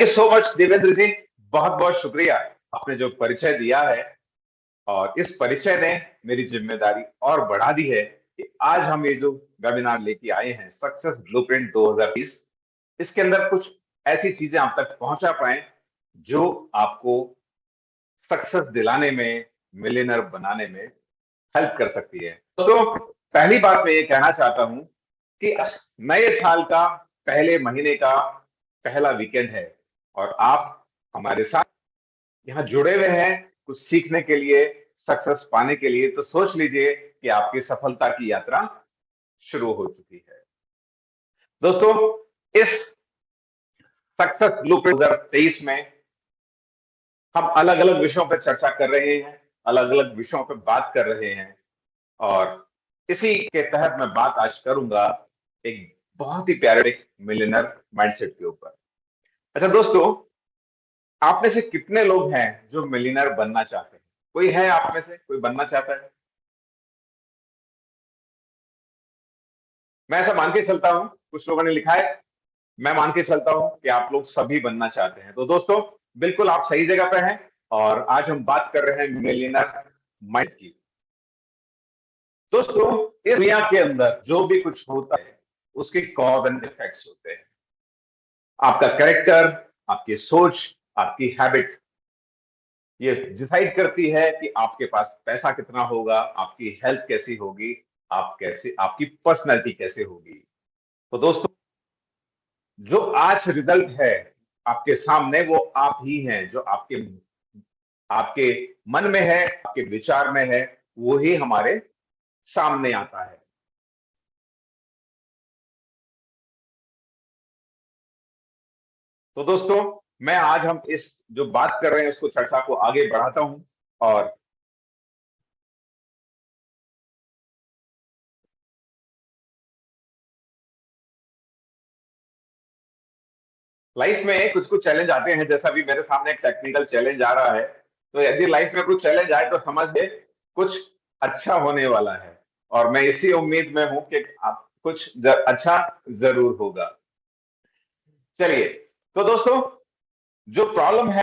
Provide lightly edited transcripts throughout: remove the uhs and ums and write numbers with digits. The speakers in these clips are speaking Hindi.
यू सो मच देवेंद्र जी। बहुत बहुत शुक्रिया, आपने जो परिचय दिया है। और इस परिचय ने मेरी जिम्मेदारी और बढ़ा दी है कि आज हम ये जो वेबिनार लेके आए हैं, सक्सेस ब्लूप्रिंट 2020, इसके अंदर कुछ ऐसी चीजें आप तक पहुंचा पाए जो आपको सक्सेस दिलाने में, मिलियनर बनाने में हेल्प कर सकती है। तो पहली बात मैं ये कहना चाहता हूं कि नए साल का पहले महीने का पहला वीकेंड है और आप हमारे साथ यहाँ जुड़े हुए हैं कुछ सीखने के लिए, सक्सेस पाने के लिए। तो सोच लीजिए कि आपकी सफलता की यात्रा शुरू हो चुकी है। दोस्तों, इस सक्सेस ब्लूप्रिंट 2023 में हम अलग अलग विषयों पर चर्चा कर रहे हैं, अलग अलग विषयों पर बात कर रहे हैं। और इसी के तहत मैं बात आज करूंगा एक बहुत ही प्यारे मिलियनर माइंडसेट के ऊपर। अच्छा दोस्तों, आप में से कितने लोग हैं जो मिलियनर बनना चाहते हैं? कोई है आप में से कोई बनना चाहता है? मैं ऐसा मान के चलता हूं, कुछ लोगों ने लिखा है, मैं मान के चलता हूं कि आप लोग सभी बनना चाहते हैं। तो दोस्तों, बिल्कुल आप सही जगह पे हैं। और आज हम बात कर रहे हैं मिलियनर माइंड की। दोस्तों, इस दुनिया के अंदर जो भी कुछ होता है उसके कॉज एंड इफेक्ट्स होते हैं। आपका कैरेक्टर, आपकी सोच, आपकी हैबिट ये डिसाइड करती है कि आपके पास पैसा कितना होगा, आपकी हेल्थ कैसी होगी, आप कैसे, आपकी पर्सनैलिटी कैसे होगी। तो दोस्तों, जो आज रिजल्ट है आपके सामने वो आप ही हैं। जो आपके आपके मन में है, आपके विचार में है, वो ही हमारे सामने आता है। तो दोस्तों, मैं आज हम इस जो बात कर रहे हैं इसको, चर्चा को आगे बढ़ाता हूं। और लाइफ में कुछ कुछ चैलेंज आते हैं, जैसा भी मेरे सामने एक टेक्निकल चैलेंज आ रहा है। तो यदि लाइफ में कुछ चैलेंज आए तो समझिए कुछ अच्छा होने वाला है। और मैं इसी उम्मीद में हूं कि आप कुछ अच्छा जरूर होगा। चलिए, तो दोस्तों, जो प्रॉब्लम है,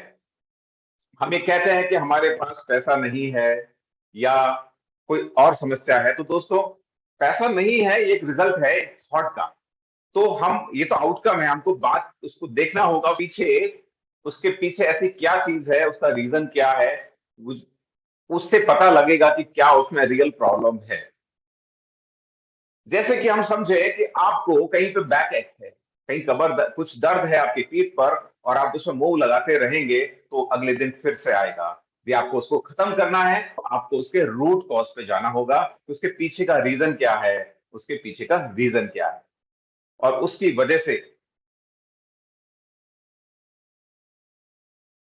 हम ये कहते हैं कि हमारे पास पैसा नहीं है या कोई और समस्या है। तो दोस्तों, पैसा नहीं है ये एक रिजल्ट है एक थॉट का। तो हम, ये तो आउटकम है, हमको बात उसको देखना होगा पीछे, उसके पीछे ऐसी क्या चीज है, उसका रीजन क्या है। उससे पता लगेगा कि क्या उसमें रियल प्रॉब्लम है। जैसे कि हम समझे कि आपको कहीं पे बैक एक है, कहीं कुछ दर्द है आपकी पीठ पर, और आप उसमें मूव लगाते रहेंगे तो अगले दिन फिर से आएगा। यदि आपको उसको खत्म करना है तो आपको उसके रूट कॉज पे जाना होगा, उसके पीछे का रीजन क्या है, उसके पीछे का रीजन क्या है। और उसकी वजह से,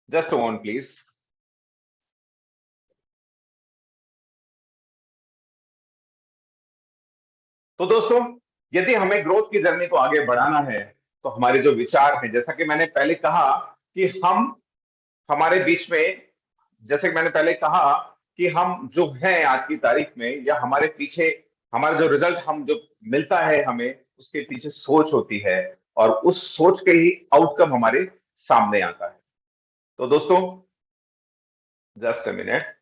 जस्ट वन प्लीज। तो दोस्तों, यदि हमें ग्रोथ की जर्नी को आगे बढ़ाना है तो हमारे जो विचार हैं, जैसा कि मैंने पहले कहा कि हम, हमारे बीच में, जैसे कि मैंने पहले कहा कि हम जो हैं आज की तारीख में, या हमारे पीछे हमारा जो रिजल्ट हम जो मिलता है हमें, उसके पीछे सोच होती है। और उस सोच के ही आउटकम हमारे सामने आता है। तो दोस्तों, जस्ट अ मिनट।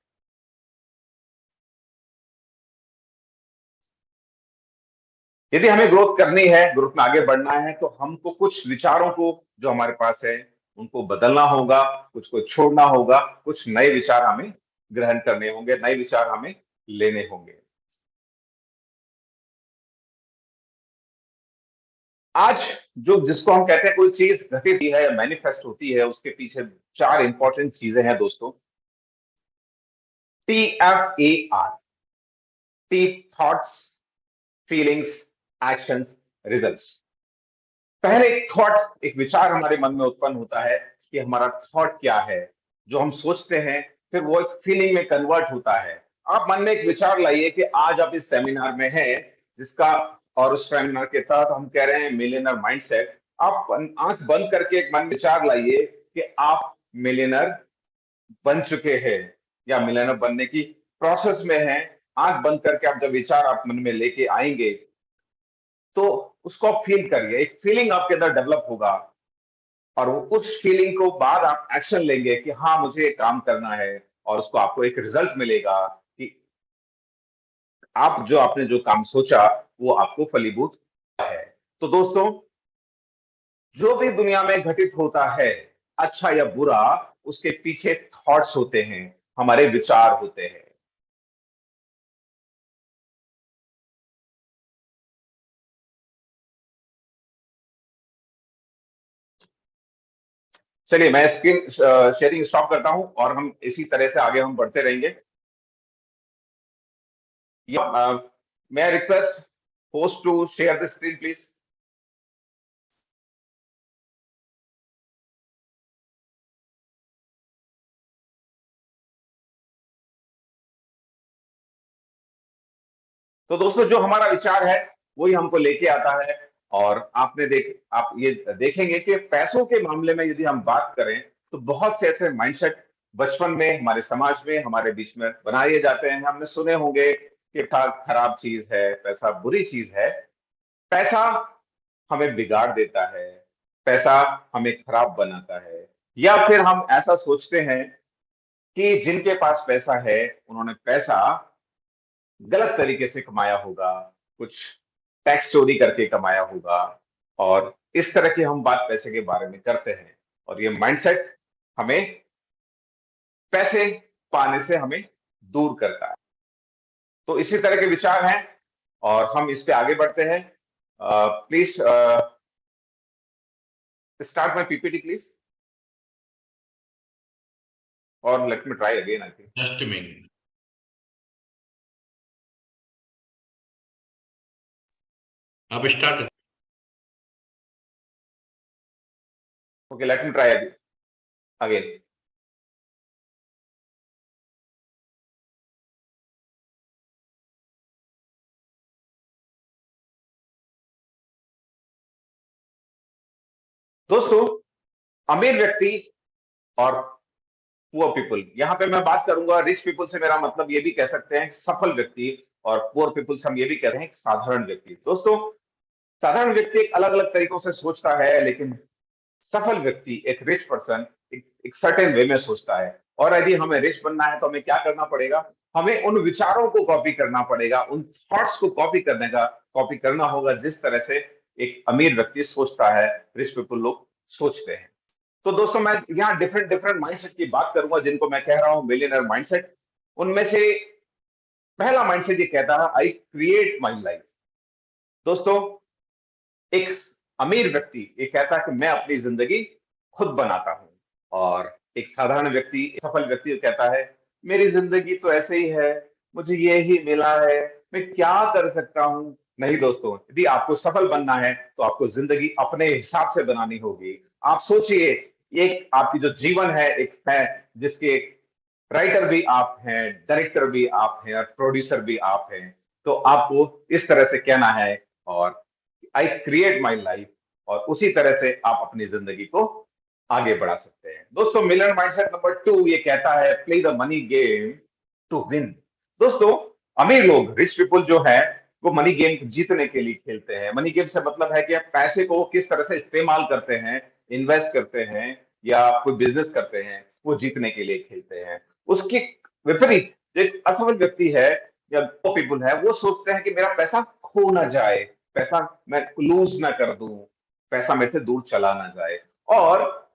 यदि हमें ग्रोथ करनी है, ग्रोथ में आगे बढ़ना है, तो हमको कुछ विचारों को जो हमारे पास है उनको बदलना होगा, कुछ को छोड़ना होगा, कुछ नए विचार हमें ग्रहण करने होंगे, नए विचार हमें लेने होंगे। आज जो, जिसको हम कहते हैं कोई चीज घटित होती है या मैनिफेस्ट होती है, उसके पीछे चार इंपॉर्टेंट चीजें हैं दोस्तों। TFAR, T, thoughts, feelings, actions, results. पहले एक थॉट, एक विचार हमारे मन में उत्पन्न होता है कि हमारा थॉट क्या है, जो हम सोचते हैं, फिर वो एक फीलिंग में कन्वर्ट होता है। आप मन में एक विचार लाइए कि आज आप इस सेमिनार में हैं, जिसका, और उस सेमिनार के तहत हम कह रहे हैं मिलियनर माइंडसेट। आप आंख बंद करके एक मन विचार लाइए कि आप मिलियनर बन चुके हैं या मिलियनर बनने की प्रोसेस में हैं। आंख बंद करके आप जब विचार आप मन में लेके आएंगे तो उसको आप फील करिए, एक फीलिंग आपके अंदर डेवलप होगा। और वो उस फीलिंग को बाद आप एक्शन लेंगे कि हाँ मुझे ये काम करना है, और उसको आपको एक रिजल्ट मिलेगा कि आप जो आपने जो काम सोचा वो आपको फलीभूत है। तो दोस्तों, जो भी दुनिया में घटित होता है, अच्छा या बुरा, उसके पीछे थॉट्स होते हैं, हमारे विचार होते हैं। चलिए मैं स्क्रीन शेयरिंग स्टॉप करता हूं और हम इसी तरह से आगे हम बढ़ते रहेंगे। या मैं request host to share the screen please. तो दोस्तों, जो हमारा विचार है वही हमको लेके आता है। और आप ये देखेंगे कि पैसों के मामले में यदि हम बात करें तो बहुत से ऐसे माइंडसेट बचपन में हमारे समाज में हमारे बीच में बनाए जाते हैं। हमने सुने होंगे कि पैसा खराब चीज है, पैसा बुरी चीज है, पैसा हमें बिगाड़ देता है, पैसा हमें खराब बनाता है। या फिर हम ऐसा सोचते हैं कि जिनके पास पैसा है उन्होंने पैसा गलत तरीके से कमाया होगा, कुछ टैक्स चोरी करके कमाया होगा, और इस तरह की हम बात पैसे के बारे में करते हैं। और ये माइंडसेट हमें पैसे पाने से हमें दूर करता है। तो इसी तरह के विचार हैं और हम इस पे आगे बढ़ते हैं। Please start my PPT please, और let me try again I think. Just a minute. अब start. Okay, let me try again. दोस्तों, अमीर व्यक्ति और पुअर पीपल, यहाँ पे मैं बात करूंगा रिच पीपल से, मेरा मतलब ये भी कह सकते हैं सफल व्यक्ति, और पुअर पीपल से हम ये भी कहते हैं साधारण व्यक्ति। दोस्तों, साधारण व्यक्ति एक अलग अलग तरीकों से सोचता है, लेकिन सफल व्यक्ति, एक रिच पर्सन, एक सर्टेन वे में सोचता है। और यदि हमें रिच बनना है तो हमें क्या करना पड़ेगा? हमें उन विचारों को कॉपी करना पड़ेगा, उन थॉट्स को कॉपी करना होगा जिस तरह से एक अमीर व्यक्ति सोचता है, रिच पीपल लोग सोचते हैं। तो दोस्तों, मैं यहाँ डिफरेंट डिफरेंट माइंडसेट की बात करूंगा जिनको मैं कह रहा हूं मिलियनर माइंडसेट। उनमें से पहला माइंडसेट ये कहता है आई क्रिएट माई लाइफ। दोस्तों, एक अमीर व्यक्ति ये कहता है कि मैं अपनी जिंदगी खुद बनाता हूं। और एक साधारण व्यक्ति, सफल व्यक्ति कहता है मेरी जिंदगी तो ऐसे ही है, मुझे ये ही मिला है, मैं क्या कर सकता हूं। नहीं दोस्तों, यदि आपको सफल बनना है तो आपको जिंदगी अपने हिसाब से बनानी होगी। आप सोचिए, एक आपकी जो जीवन है, एक है जिसके राइटर भी आप हैं, डायरेक्टर भी आप हैं, और प्रोड्यूसर भी आप हैं। तो आपको इस तरह से कहना है, और आई क्रिएट माई लाइफ, और उसी तरह से आप अपनी जिंदगी को आगे बढ़ा सकते हैं। दोस्तों, मिलर माइंडसेट नंबर 2 ये कहता है play the money game to win. दोस्तों, अमीर लोग, रिच पीपल जो है, वो मनी गेम जीतने के लिए खेलते हैं। मनी गेम से मतलब है कि आप पैसे को किस तरह से इस्तेमाल करते हैं, इन्वेस्ट करते हैं, या कोई बिजनेस करते हैं, वो जीतने के लिए खेलते हैं। उसके विपरीत एक असफल व्यक्ति है या वो पीपल है, वो सोचते हैं कि मेरा पैसा खो ना जाए, पैसा मैं लूज ना कर दूं, पैसा मेरे से दूर चला ना जाए। और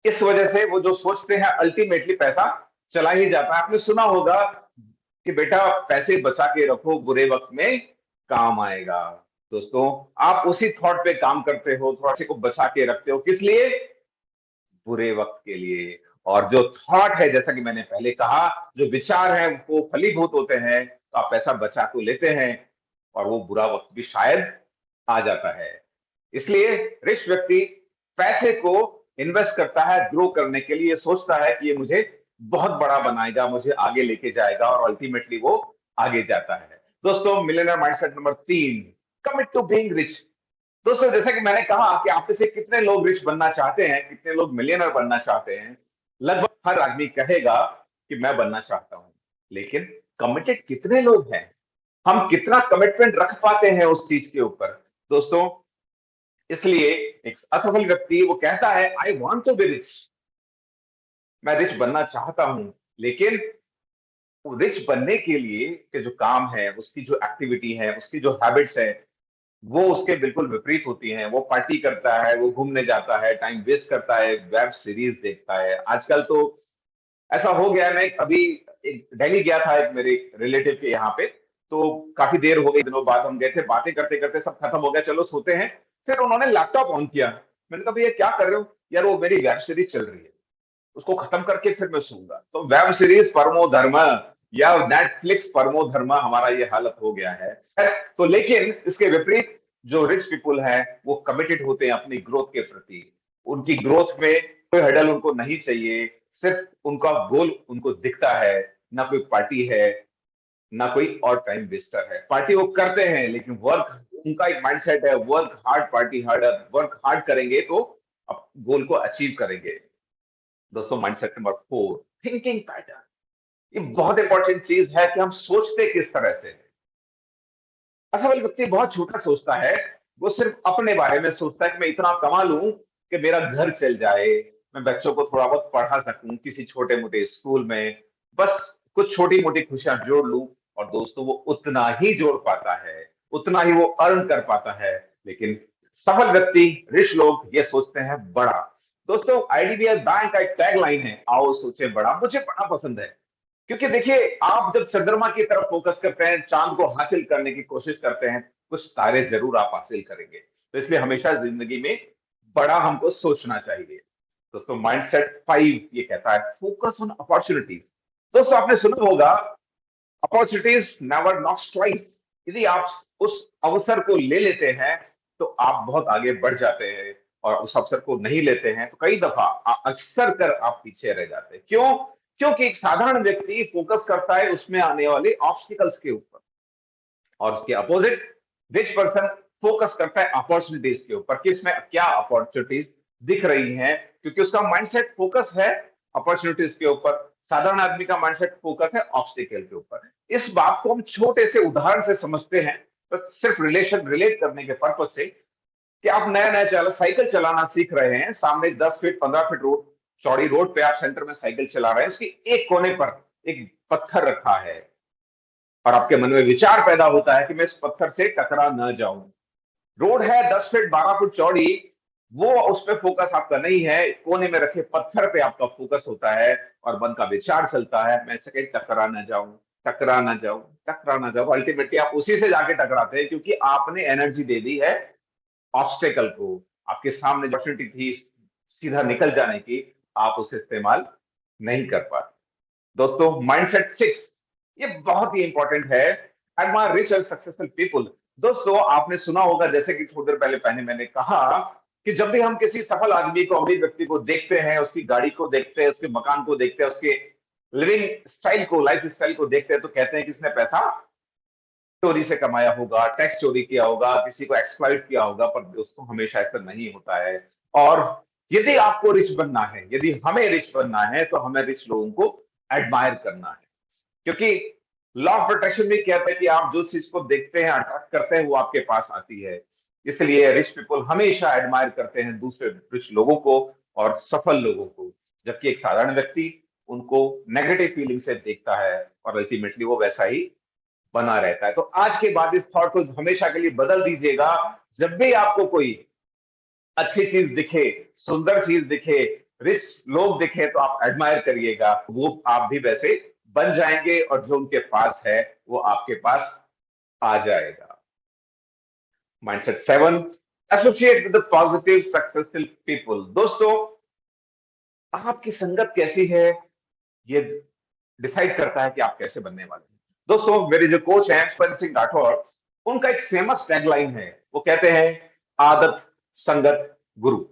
इस वजह से वो जो सोचते हैं अल्टीमेटली पैसा चला ही जाता है। आपने सुना होगा कि बेटा पैसे बचा के रखो, बुरे वक्त में काम आएगा। दोस्तों, आप उसी थॉट पे काम करते हो, थोड़ा से को बचा के रखते हो, किस लिए? बुरे वक्त के लिए। और जो थॉट है, जैसा कि मैंने पहले कहा, जो विचार है वो फलीभूत होते हैं, तो आप पैसा बचा तो लेते हैं, और वो बुरा वक्त भी शायद आ जाता है। इसलिए रिच व्यक्ति पैसे को इन्वेस्ट करता है ग्रो करने के लिए, सोचता है कि ये मुझे बहुत बड़ा बनाएगा, मुझे आगे लेके जाएगा, और अल्टीमेटली वो आगे जाता है। दोस्तों, millionaire mindset number 3, commit to being rich. दोस्तों, जैसा कि मैंने कहा कि आप में से कितने लोग रिच बनना चाहते हैं, कितने लोग मिलियनर बनना चाहते हैं? लगभग हर आदमी कहेगा कि मैं बनना चाहता हूं, लेकिन कमिटेड कितने लोग हैं? हम कितना कमिटमेंट रख पाते हैं उस चीज के ऊपर? दोस्तों, इसलिए एक असफल व्यक्ति वो कहता है I want to be rich, मैं रिच बनना चाहता हूं, लेकिन रिच बनने के लिए के जो काम है, उसकी जो एक्टिविटी है, उसकी जो हैबिट्स है, वो उसके बिल्कुल विपरीत होती हैं। वो पार्टी करता है, वो घूमने जाता है, टाइम वेस्ट करता है, वेब सीरीज देखता है। आजकल तो ऐसा हो गया है, मैं अभी एक दिल्ली गया था एक मेरे रिलेटिव के यहाँ पे, तो काफी देर हो गई, दिनों बाद हम गए थे, बातें करते करते सब खत्म हो गया, चलो सोते हैं। फिर उन्होंने लैपटॉप ऑन किया, मैंने कहा भैया क्या कर रहे हो? यार वो मेरी वेब सीरीज चल रही है, उसको खत्म करके फिर मैं सोऊंगा। तो वेब सीरीज परमो धर्म या नेटफ्लिक्स परमो धर्म, हमारा ये हालत हो गया है। तो लेकिन इसके विपरीत जो रिच पीपुल है वो कमिटेड होते हैं अपनी ग्रोथ के प्रति। उनकी ग्रोथ में कोई हडल उनको नहीं चाहिए, सिर्फ उनका गोल उनको दिखता है। ना कोई पार्टी है, ना कोई और टाइम वेस्टर है। पार्टी वो करते हैं लेकिन वर्क, उनका एक माइंडसेट है, work hard party hard. Work hard करेंगे तो अब गोल को अचीव करेंगे। दोस्तों माइंडसेट नंबर 4, थिंकिंग पैटर्न। ये बहुत इंपॉर्टेंट चीज है कि हम सोचते किस तरह से। असफल व्यक्ति बहुत छोटा सोचता है, वो सिर्फ अपने बारे में सोचता है कि मैं इतना कमा लूं कि मेरा घर चल जाए, मैं बच्चों को थोड़ा बहुत पढ़ा सकूं किसी छोटे मोटे स्कूल में, बस कुछ छोटी मोटी खुशियां जोड़ लूं। और दोस्तों वो उतना ही जोड़ पाता है, उतना ही वो अर्न कर पाता है। लेकिन सफल व्यक्ति, रिच लोग ये सोचते हैं बड़ा। दोस्तों आईडीबीआई बैंक का एक टैगलाइन है, आओ सोचे बड़ा। मुझे बड़ा पसंद है, क्योंकि देखिए आप जब चंद्रमा की तरफ फोकस करते हैं, चांद को हासिल करने की कोशिश करते हैं, कुछ तारे जरूर आप हासिल करेंगे। तो इसलिए हमेशा जिंदगी में बड़ा हमको सोचना चाहिए। दोस्तों माइंडसेट 5 ये कहता है फोकस ऑन अपॉर्चुनिटीज। दोस्तों आपने सुना होगा, अपॉर्चुनिटीज नेवर नॉक्स ट्वाइस। यदि आप उस अवसर को ले लेते हैं तो आप बहुत आगे बढ़ जाते हैं, और उस अवसर को नहीं लेते हैं तो कई दफा अक्सर कर आप पीछे रह जाते हैं। क्यों? क्योंकि एक साधारण व्यक्ति फोकस करता है उसमें आने वाले ऑब्स्टिकल्स के ऊपर, और उसके अपोजिट दिस पर्सन फोकस करता है अपॉर्चुनिटीज के ऊपर कि इसमें क्या अपॉर्चुनिटीज दिख रही हैं, क्योंकि उसका माइंडसेट फोकस है अपॉर्चुनिटीज के ऊपर। साधारण आदमी का माइंडसेट फोकस है ऑब्स्टिकल के ऊपर। इस बात को हम छोटे से उदाहरण से समझते हैं, तो सिर्फ रिलेट करने के पर्पज से, कि आप नया नया साइकिल चलाना सीख रहे हैं, सामने 10 फीट 15 फीट रोड, चौड़ी रोड पे आप सेंटर में साइकिल चला रहे हैं, उसकी एक कोने पर एक पत्थर रखा है, और आपके मन में विचार पैदा होता है कि मैं इस पत्थर से टकरा न जाऊं। रोड है 10 फीट 12 फुट चौड़ी, वो उस पर फोकस आपका नहीं है, कोने में रखे पत्थर पे आपका फोकस होता है, और मन का विचार चलता है मैं इससे टकरा ना जाऊं, टकरा ना जाऊं, टकरा ना जाऊं। अल्टीमेटली आप उसी से जाके टकराते हैं, क्योंकि आपने एनर्जी दे दी है ऑब्स्टेकल को। आपके सामने जो अपॉर्चुनिटी थी सीधा निकल जाने की, आप उसे इस्तेमाल नहीं कर पाते। दोस्तों माइंडसेट 6 ये बहुत ही इंपॉर्टेंट है, admire rich and successful people. दोस्तों आपने सुना होगा, जैसे कि थोड़ी देर पहले पहले मैंने कहा, कि जब भी हम किसी सफल आदमी को, अमीर व्यक्ति को देखते हैं, उसकी गाड़ी को देखते हैं, उसके मकान को देखते हैं, उसके लिविंग स्टाइल को, लाइफ स्टाइल को देखते हैं, तो कहते हैं कि इसने पैसा चोरी से कमाया होगा, टैक्स चोरी किया होगा, किसी को एक्सप्लॉइट किया होगा। पर दोस्तों हमेशा ऐसा नहीं होता है। और यदि आपको रिच बनना है, यदि हमें रिच बनना है, तो हमें रिच लोगों को एडमायर करना है। क्योंकि लॉ ऑफ अट्रैक्शन में कहता है कि आप जो चीज को देखते हैं, अट्रैक्ट करते हैं, वो आपके पास आती है। इसलिए रिच पीपल हमेशा एडमायर करते हैं दूसरे रिच लोगों को और सफल लोगों को, जबकि एक साधारण व्यक्ति उनको नेगेटिव फीलिंग से देखता है, और अल्टीमेटली वो वैसा ही बना रहता है। तो आज के बाद इस थॉट को हमेशा के लिए बदल दीजिएगा। जब भी आपको कोई अच्छी चीज दिखे, सुंदर चीज दिखे, रिच लोग दिखे, तो आप एडमायर करिएगा, वो आप भी वैसे बन जाएंगे, और जो उनके पास है वो आपके पास आ जाएगा। Mindset 7, associate with the positive successful people. दोस्तों आपकी संगत कैसी है, ये डिसाइड करता है कि आप कैसे बनने वाले हैं। दोस्तों मेरे जो कोच हैं स्वर्ण सिंह राठौर, उनका एक फेमस टैगलाइन है, वो कहते हैं आदत संगत गुरु।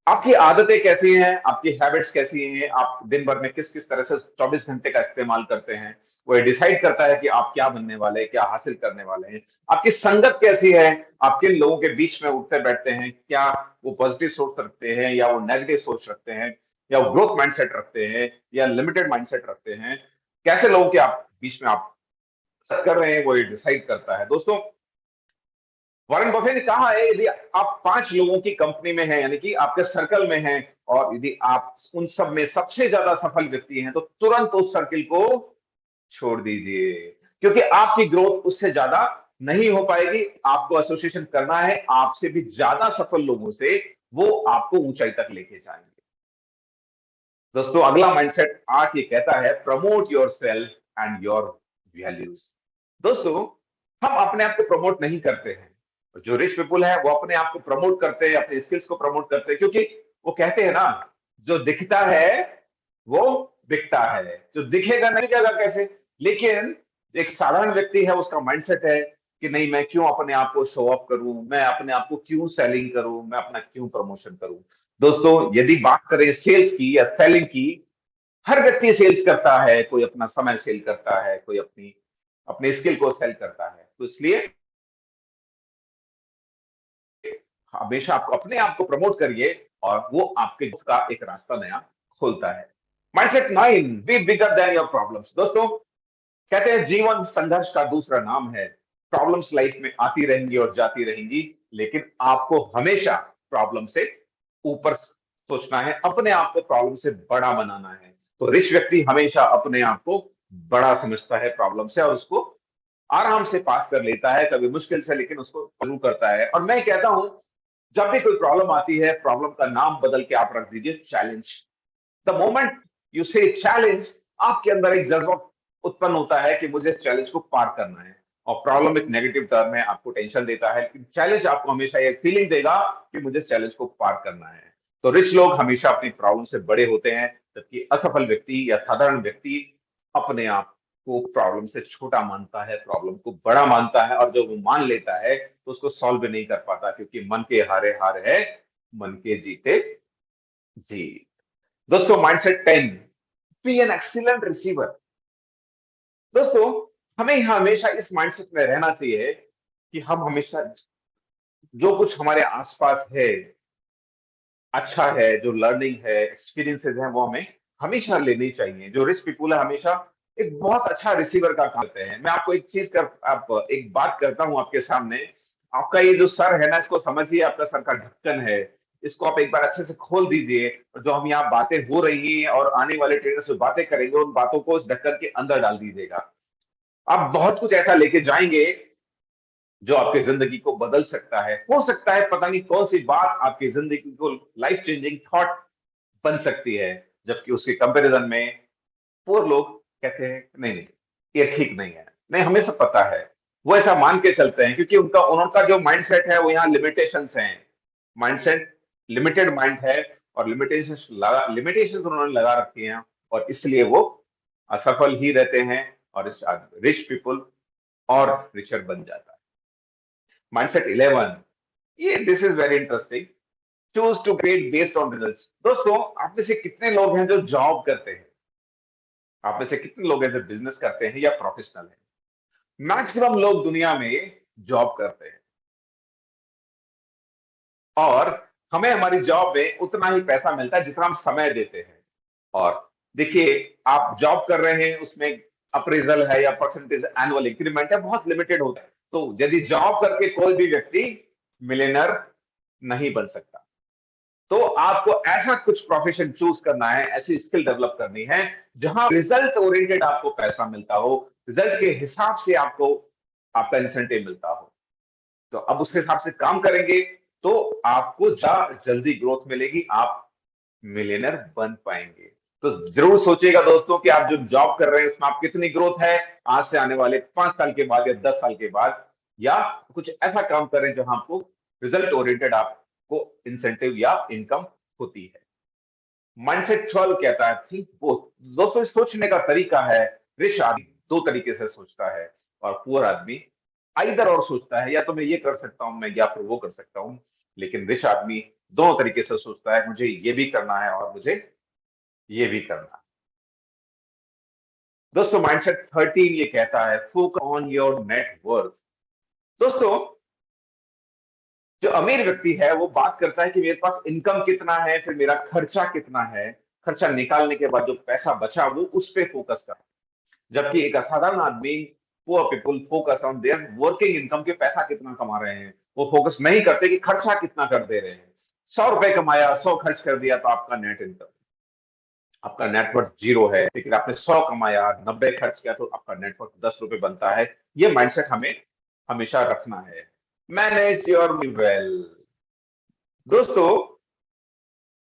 आपकी आदतें कैसी हैं, आपकी हैबिट्स कैसी हैं, आप दिन भर में किस किस तरह से 24 घंटे का इस्तेमाल करते हैं, वो डिसाइड करता है कि आप क्या बनने वाले हैं, क्या हासिल करने वाले हैं। आपकी संगत कैसी है, आप किन लोगों के बीच में उठते बैठते हैं, क्या वो पॉजिटिव सोच रखते हैं या वो नेगेटिव सोच रखते हैं, या वो ग्रोथ माइंडसेट रखते हैं या लिमिटेड माइंडसेट रखते हैं, कैसे लोगों के आप बीच में आप कर रहे हैं, वो ये डिसाइड करता है। दोस्तों वॉरेन बफे ने कहा है, यदि आप 5 लोगों की कंपनी में हैं, यानी कि आपके सर्कल में हैं, और यदि आप उन सब में सबसे ज्यादा सफल व्यक्ति हैं, तो तुरंत उस सर्किल को छोड़ दीजिए, क्योंकि आपकी ग्रोथ उससे ज्यादा नहीं हो पाएगी। आपको एसोसिएशन करना है आपसे भी ज्यादा सफल लोगों से, वो आपको ऊंचाई तक लेके जाएंगे। दोस्तों, अगला माइंडसेट आज ये कहता है, promote your self and your values. दोस्तों, हम अपने आप को प्रमोट नहीं करते हैं। जो रिच पीपल है वो अपने आप को प्रमोट करते हैं, अपने स्किल्स को प्रमोट करते हैं, क्योंकि वो कहते हैं ना, जो दिखता है वो बिकता है, जो दिखेगा नहीं जाएगा कैसे। लेकिन एक साधारण व्यक्ति है, उसका माइंडसेट है कि नहीं, मैं क्यों अपने आप को शो ऑफ करूं, मैं अपने आप को क्यों सेलिंग करूं, मैं अपना क्यों प्रमोशन करूं। दोस्तों, यदि बात करें सेल्स की या सेलिंग की, हर व्यक्ति सेल्स करता है, कोई अपना समय सेल करता है, कोई अपनी अपने स्किल को सेल करता है। तो इसलिए हमेशा आपको अपने आप को प्रमोट करिए, और वो आपके ग्रोथ का एक रास्ता नया खोलता है। Mindset 9, be bigger than your problems. दोस्तों, कहते हैं जीवन संघर्ष का दूसरा नाम है। प्रॉब्लम्स लाइफ में आती रहेंगी और जाती रहेंगी, लेकिन आपको हमेशा प्रॉब्लम से ऊपर सोचना है, अपने आप को प्रॉब्लम से बड़ा बनाना है। तो रिच व्यक्ति हमेशा अपने आप को बड़ा समझता है प्रॉब्लम से, और उसको आराम से पास कर लेता है, कभी मुश्किल से, लेकिन उसको जरूर करता है। और मैं कहता हूं, जब भी कोई प्रॉब्लम आती है, प्रॉब्लम का नाम बदल के आप रख दीजिए चैलेंज। द मोमेंट यू से चैलेंज, आपके अंदर एक जज्बा उत्पन्न होता है कि मुझे इस चैलेंज को पार करना है। और प्रॉब्लम एक नेगेटिव टर्म है, आपको टेंशन देता है, लेकिन चैलेंज आपको हमेशा ये फीलिंग देगा कि मुझे चैलेंज को पार करना है। तो रिच लोग हमेशा अपनी प्रॉब्लम से बड़े होते हैं, जबकि असफल व्यक्ति या साधारण व्यक्ति अपने आप को प्रॉब्लम से छोटा मानता है, प्रॉब्लम को बड़ा मानता है, और जब वो मान लेता है तो उसको सॉल्व भी नहीं कर पाता, क्योंकि मन के हारे हार है, मन के जीते जीत। दोस्तों, mindset 10, be an excellent receiver. दोस्तों, हमें हमेशा इस माइंडसेट में रहना चाहिए कि हम हमेशा जो कुछ हमारे आसपास है, अच्छा है, जो लर्निंग है, एक्सपीरियंसेस हैं, वो हमें हमेशा लेनी चाहिए। जो रिच पीपुल है, हमेशा एक बहुत अच्छा रिसीवर का काम करते हैं। मैं आपको एक चीज कर आप एक बात करता हूं आपके सामने। आपका ये जो सर है ना, इसको समझिए, आपका सर का ढक्कन है, इसको आप एक बार अच्छे से खोल दीजिए, और जो हम यहाँ बातें हो रही हैं और आने वाले ट्रेनर्स जो बातें करेंगे, उन बातों को उस ढक्कन के अंदर डाल दीजिएगा। आप बहुत कुछ ऐसा लेके जाएंगे जो आपकी जिंदगी को बदल सकता है। हो सकता है पता नहीं कौन सी बात आपकी जिंदगी को लाइफ चेंजिंग थॉट बन सकती है, जबकि उसके कंपैरिजन में पुअर लोग कहते हैं नहीं नहीं, ये ठीक नहीं है। नहीं, हमें सब पता है, वो ऐसा मान के चलते हैं, क्योंकि उनका उनका जो माइंडसेट है वो यहाँ लिमिटेशंस हैं। माइंडसेट लिमिटेड माइंड है, और लिमिटेशंस उन्होंने लगा रखी हैं, और इसलिए वो असफल ही रहते हैं, और रिच पीपल और रिचर बन जाता है। माइंडसेट 11, ये this is very interesting, choose to grade based on results. दोस्तों, आप में से कितने लोग हैं जो जॉब करते हैं? आप में से कितने लोग हैं जो बिजनेस करते हैं या प्रोफेशनल हैं? मैक्सिमम लोग दुनिया में जॉब करते हैं, और हमें हमारी जॉब में उतना ही पैसा मिलता है जितना हम समय देते हैं। और देखिए, आप जॉब कर रहे हैं, उसमें अप्रेजल है या परसेंटेज एनुअल इंक्रीमेंट है, बहुत लिमिटेड होता है। तो यदि जॉब करके कोई भी व्यक्ति मिलियनर नहीं बन सकता, तो आपको ऐसा कुछ प्रोफेशन चूज करना है, ऐसी स्किल डेवलप करनी है जहां रिजल्ट ओरिएंटेड आपको पैसा मिलता हो, रिजल्ट के हिसाब से आपको आपका इंसेंटिव मिलता हो। तो अब उसके हिसाब से काम करेंगे, तो आपको जल्दी ग्रोथ मिलेगी, आप मिलियनर बन पाएंगे। तो जरूर सोचिएगा दोस्तों कि आप जो जॉब कर रहे हैं उसमें आप कितनी ग्रोथ है आज से आने वाले 5 साल के बाद या 10 साल के बाद, या कुछ ऐसा काम करें जहां आपको रिजल्ट ओरिएंटेड आपको इंसेंटिव या इनकम होती है। माइंडसेट 12 कहता है, थिंक बोथ। दोस्तों, इस सोचने का तरीका है, रिच आदमी 2 तरीके से सोचता है, और पुअर आदमी आइदर और सोचता है, या तो मैं ये कर सकता हूं, मैं या फिर वो कर सकता हूं। लेकिन रिच आदमी दोनों तरीके से सोचता है, मुझे ये भी करना है और मुझे ये भी करना है। दोस्तों, माइंडसेट 13 ये कहता है, फोकस ऑन योर नेटवर्थ। दोस्तों, जो अमीर व्यक्ति है वो बात करता है कि मेरे पास इनकम कितना है, फिर मेरा खर्चा कितना है, खर्चा निकालने के बाद जो पैसा बचा वो उस पर फोकस कर। जबकि एक असाधारण आदमी, poor people, focus on their working income, के पैसा कितना कमा रहे हैं, वो फोकस नहीं करते कि खर्चा कितना कर दे रहे हैं। 100 रुपए कमाया, 100 खर्च कर दिया, तो आपका नेट इनकम, आपका नेटवर्थ 0 है। लेकिन आपने 100 कमाया, 90 खर्च किया, तो आपका नेटवर्थ 10 रुपए बनता है। ये माइंडसेट हमें हमेशा रखना है। Manage your money well. दोस्तों,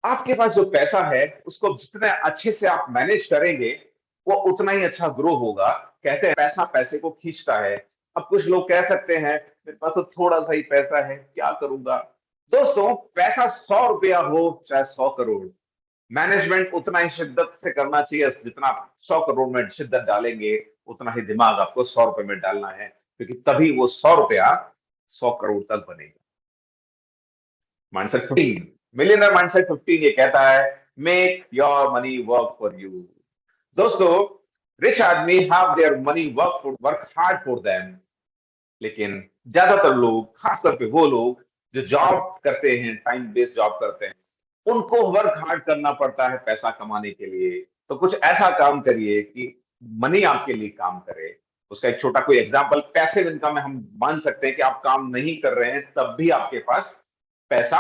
आपके पास जो पैसा है उसको जितने अच्छे से आप मैनेज करेंगे, वो उतना ही अच्छा ग्रो होगा। कहते हैं पैसा पैसे को खींचता है। अब कुछ लोग कह सकते हैं मेरे पास तो थोड़ा सा ही पैसा है, क्या करूंगा। दोस्तों, पैसा 100 रुपया हो चाहे 100 करोड़, मैनेजमेंट उतना ही शिद्दत से करना चाहिए। जितना आप 100 करोड़ में शिद्दत डालेंगे, उतना ही दिमाग आपको 100 रुपए में डालना है, क्योंकि तभी वो 100 रुपया 100 करोड़ तक बनेगा। माइंडसेट 15, मिलियनर माइंडसेट 15 ये कहता है make your money work for you. दोस्तों, रिच आदमी have their money work hard for them. लेकिन ज्यादातर लोग, खासतौर पे वो लोग जो जॉब करते हैं, टाइम बेस्ड जॉब करते हैं, उनको वर्क हार्ड करना पड़ता है पैसा कमाने के लिए। तो कुछ ऐसा काम करिए कि मनी आपके लिए काम करे। उसका एक छोटा कोई एग्जांपल पैसिव इनकम में हम मान सकते हैं कि आप काम नहीं कर रहे हैं तब भी आपके पास पैसा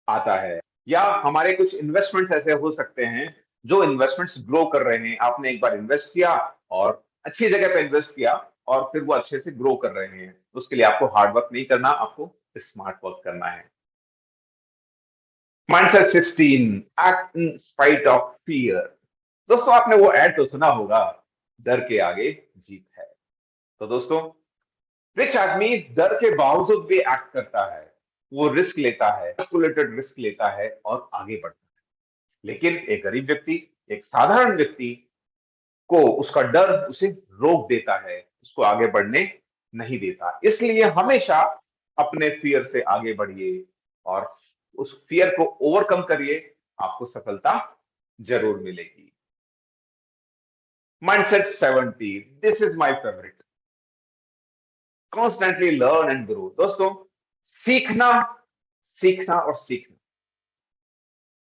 आता है। या हमारे कुछ इन्वेस्टमेंट्स ऐसे हो सकते हैं जो इन्वेस्टमेंट्स ग्रो कर रहे हैं। आपने एक बार इन्वेस्ट किया और अच्छी जगह पे इन्वेस्ट किया, और फिर वो अच्छे से ग्रो कर रहे हैं। उसके लिए आपको हार्ड वर्क नहीं करना, आपको स्मार्ट वर्क करना है। Mindset 16, act in spite of fear. दोस्तों, आपने वो एड तो सुना होगा, डर के आगे जीत है। तो दोस्तों, रिच आदमी डर के बावजूद भी एक्ट करता है। वो रिस्क लेता है, कैलकुलेटेड रिस्क लेता है और आगे बढ़ता है। लेकिन एक गरीब व्यक्ति, एक साधारण व्यक्ति को उसका डर उसे रोक देता है, उसको आगे बढ़ने नहीं देता। इसलिए हमेशा अपने फियर से आगे बढ़िए और उस फियर को ओवरकम करिए, आपको सफलता जरूर मिलेगी। Mindset 70, this is my favourite, constantly learn and grow. दोस्तों, सीखना, सीखना और सीखना।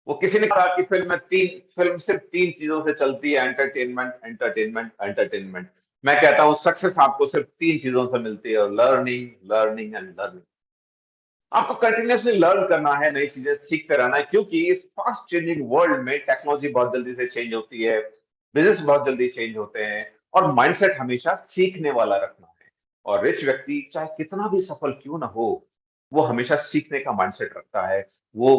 वो किसी ने कहा कि फिल्म सिर्फ 3 चीजों से चलती है, एंटरटेनमेंट, एंटरटेनमेंट, एंटरटेनमेंट। मैं कहता हूं सक्सेस आपको सिर्फ 3 चीजों से मिलती है, लर्निंग, लर्निंग एंड लर्निंग। आपको कंटिन्यूअसली लर्न करना है, नई चीजें सीखते रहना है, क्योंकि इस फास्ट चेंजिंग वर्ल्ड में टेक्नोलॉजी बहुत जल्दी से चेंज होती है, बिजनेस बहुत जल्दी चेंज होते हैं, और माइंडसेट हमेशा सीखने वाला रखना है। और रिच व्यक्ति चाहे कितना भी सफल क्यों ना हो, वो हमेशा सीखने का माइंडसेट रखता है। वो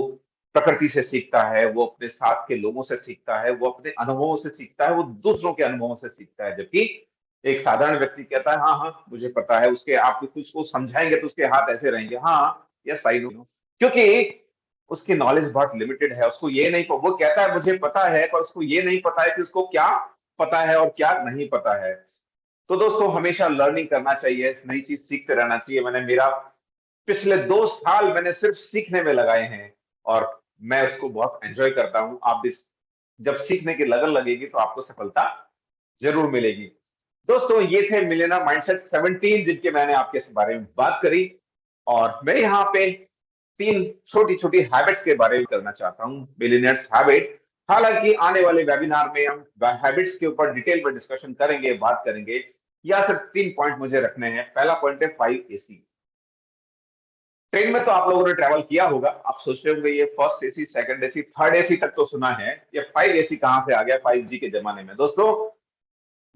प्रकृति से सीखता है, वो अपने साथ के लोगों से सीखता है, वो अपने अनुभवों से सीखता है, वो दूसरों के अनुभवों से सीखता है। जबकि एक साधारण व्यक्ति कहता है हाँ हाँ मुझे पता है, उसके आप कुछ को समझाएंगे तो उसके हाथ ऐसे रहेंगे, हाँ यस आई नो, क्योंकि उसकी नॉलेज बहुत लिमिटेड है। उसको ये नहीं, वो कहता है मुझे पता है, पर उसको ये नहीं पता है कि उसको क्या पता है और क्या नहीं पता है। तो दोस्तों, हमेशा लर्निंग करना चाहिए, नई चीज सीखते रहना चाहिए। मैंने मेरा पिछले 2 साल मैंने सिर्फ सीखने में लगाए हैं, और मैं उसको बहुत एंजॉय करता हूं। आप भी जब सीखने की लगन लगेगी तो आपको सफलता जरूर मिलेगी। दोस्तों, ये थे मिलियनर माइंडसेट 17 जिनके मैंने आपके इस बारे में बात करी। और मैं यहाँ पे 3 छोटी छोटी हैबिट्स के बारे में करना चाहता हूँ, मिलियनर्स हैबिट। हालांकि आने वाले वेबिनार में हम हैबिट्स के ऊपर डिटेल में डिस्कशन करेंगे, बात करेंगे। या सिर्फ 3 पॉइंट मुझे रखने हैं। पहला पॉइंट है 5 AC। ट्रेन में तो आप लोगों ने ट्रैवल किया होगा, आप सोच रहे होंगे ये first AC, second AC, third AC तक तो सुना है, ये 5 AC कहां से आ गया 5G के जमाने में। दोस्तों,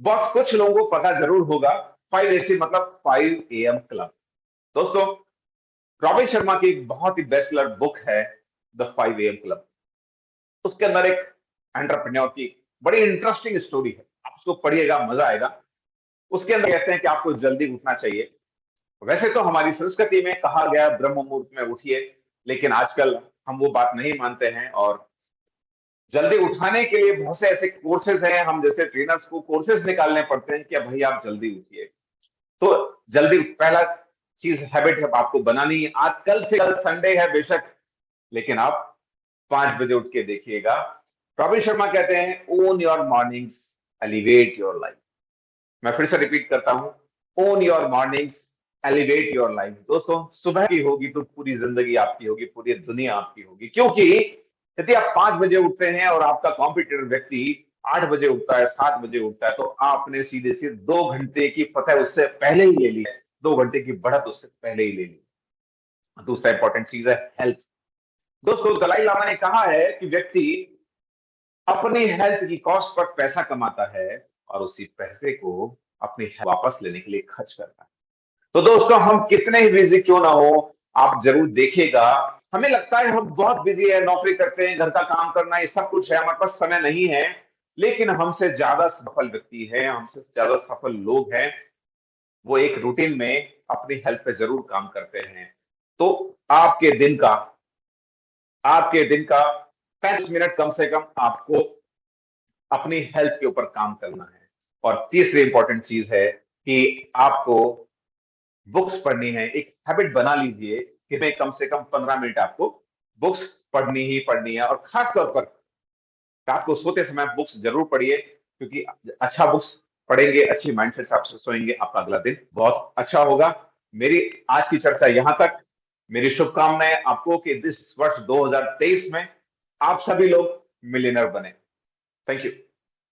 बहुत कुछ लोगों को पता जरूर होगा, 5 AC मतलब 5 AM क्लब। दोस्तों, रॉबिन शर्मा की एक बहुत ही बेस्ट बुक है द 5 AM क्लब। उसके अंदर एक एंटरप्रेन्योर की बड़ी इंटरेस्टिंग स्टोरी है, आप उसको पढ़िएगा, मजा आएगा। उसके अंदर कहते हैं कि आपको जल्दी उठना चाहिए। वैसे तो हमारी संस्कृति में कहा गया ब्रह्म मुहूर्त में उठिए, लेकिन आजकल हम वो बात नहीं मानते हैं, और जल्दी उठाने के लिए बहुत से ऐसे कोर्सेज हैं, हम जैसे ट्रेनर्स को कोर्सेज निकालने पड़ते हैं कि भाई आप जल्दी उठिए। तो जल्दी, पहला चीज हैबिट है आपको बनानी है। आज कल से कल संडे है बेशक, लेकिन आप 5 बजे उठ के देखिएगा। रॉबिन शर्मा कहते हैं own your mornings, elevate your life. मैं फिर से रिपीट करता हूं, own your mornings, elevate your life. दोस्तों, सुबह की होगी तो पूरी जिंदगी आपकी होगी, पूरी दुनिया आपकी होगी। क्योंकि यदि आप 5 बजे उठते हैं और आपका कॉम्पिटिटर व्यक्ति 8 बजे उठता है, 7 बजे उठता है, तो आपने सीधे सीधे 2 घंटे की फतह उससे पहले ही ले ली है, 2 घंटे की बढ़त उससे पहले ही ले ली। दूसरा इंपॉर्टेंट चीज है हेल्थ। दोस्तों, दलाई लामा ने कहा है कि व्यक्ति अपनी हेल्थ की कॉस्ट पर पैसा कमाता है और उसी पैसे को अपनी हेल्थ वापस लेने के लिए खर्च करता है। तो दोस्तों, हम कितने ही बिजी क्यों ना हो, आप जरूर देखिएगा, हमें लगता है हम बहुत बिजी है, नौकरी करते हैं, घर का काम करना, ये सब कुछ है, हमारे पास समय नहीं है। लेकिन हमसे ज्यादा सफल व्यक्ति है, हमसे ज्यादा सफल लोग हैं, वो एक रूटीन में अपनी हेल्थ पे जरूर काम करते हैं। तो आपके दिन का 5 मिनट कम से कम आपको अपनी हेल्थ के ऊपर काम करना है। और तीसरी इंपॉर्टेंट चीज है कि आपको बुक्स पढ़नी है। एक हैबिट बना लीजिए कि मैं कम से कम 15 मिनट आपको बुक्स पढ़नी ही पढ़नी है। और खास तौर पर रात को सोते समय बुक्स जरूर पढ़िए, क्योंकि अच्छा बुक्स पढ़ेंगे, अच्छी माइंडसेट से आप सोएंगे, आपका अगला दिन बहुत अच्छा होगा। मेरी आज की चर्चा यहां तक। मेरी शुभकामनाएं आपको कि इस वर्ष 2023 में आप सभी लोग मिलियनर बने। Thank you.